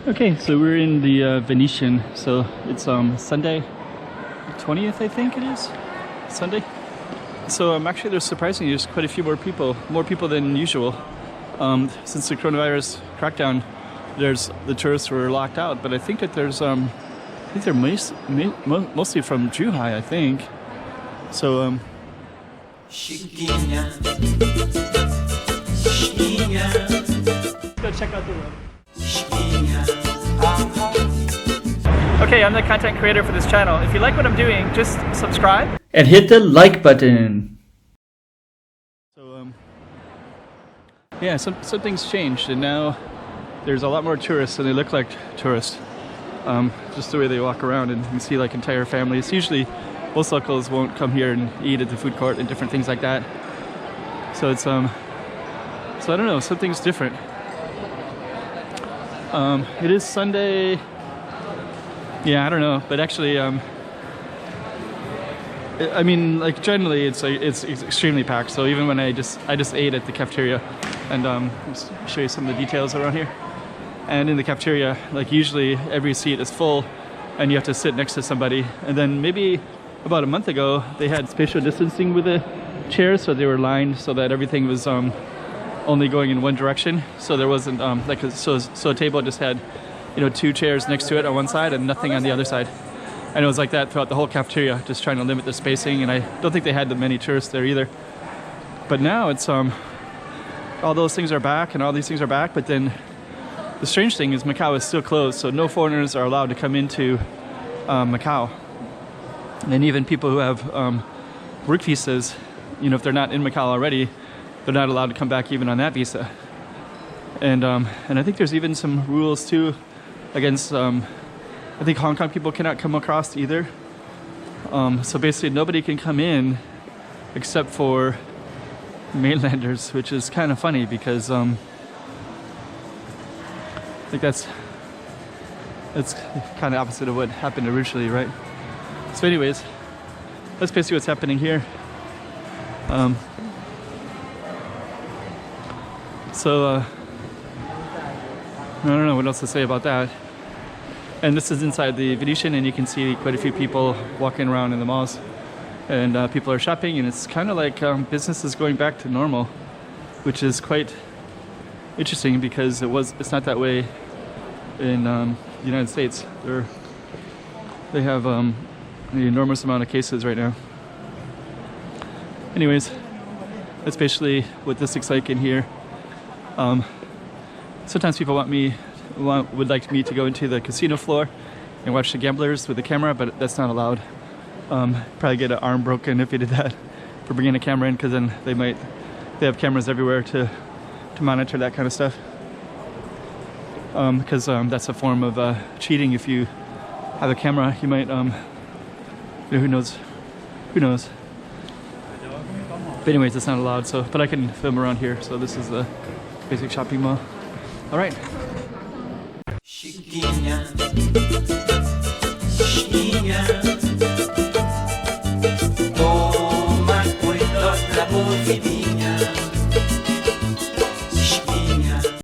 Okay, so we're in the Venetian, so it's Sunday 20th, I think it is, Sunday. So actually there's surprisingly there's quite a few more people than usual. Since the coronavirus crackdown, the tourists were locked out, but I think that there's I think they're mostly from Zhuhai, I think. So go check out the room. Okay, I'm the content creator for this channel. If you like what I'm doing, just subscribe and hit the like button. So yeah, some things changed, and now there's a lot more tourists, and they look like tourists. Just the way they walk around, and you can see like entire families. Usually, most locals won't come here and eat at the food court and different things like that. So it's so I don't know, something's different. It is Sunday. Yeah, I don't know, but actually, I mean, like generally, it's extremely packed. So even when I just ate at the cafeteria, and just show you some of the details around here. And in the cafeteria, like usually every seat is full, and you have to sit next to somebody. And then maybe about a month ago, they had spatial distancing with the chairs, so they were lined so that everything was only going in one direction. So there wasn't so a table just had, you know, 2 chairs next to it on one side and nothing on the other side. And it was like that throughout the whole cafeteria, just trying to limit the spacing. And I don't think they had that many tourists there either. But now it's all those things are back, and all these things are back. But then the strange thing is Macau is still closed, so no foreigners are allowed to come into Macau. And even people who have work visas, you know, if they're not in Macau already, they're not allowed to come back even on that visa. And I think there's even some rules too against, I think Hong Kong people cannot come across either. So basically nobody can come in except for mainlanders, which is kind of funny because I think that's kind of opposite of what happened originally, right? So anyways, that's basically what's happening here. I don't know what else to say about that. And this is inside the Venetian, and you can see quite a few people walking around in the malls. And people are shopping, and it's kind of like business is going back to normal, which is quite interesting because it's not that way in the United States. They have an enormous amount of cases right now. Anyways, that's basically what this looks like in here. Sometimes people would like me to go into the casino floor and watch the gamblers with the camera, but that's not allowed. Probably get an arm broken if you did that for bringing a camera in, because then they have cameras everywhere to monitor that kind of stuff. Because that's a form of cheating. If you have a camera, you might, you know, who knows? But anyways, it's not allowed. So, but I can film around here. So this is the basic shopping mall. All right. Chiquinha, chiquinha.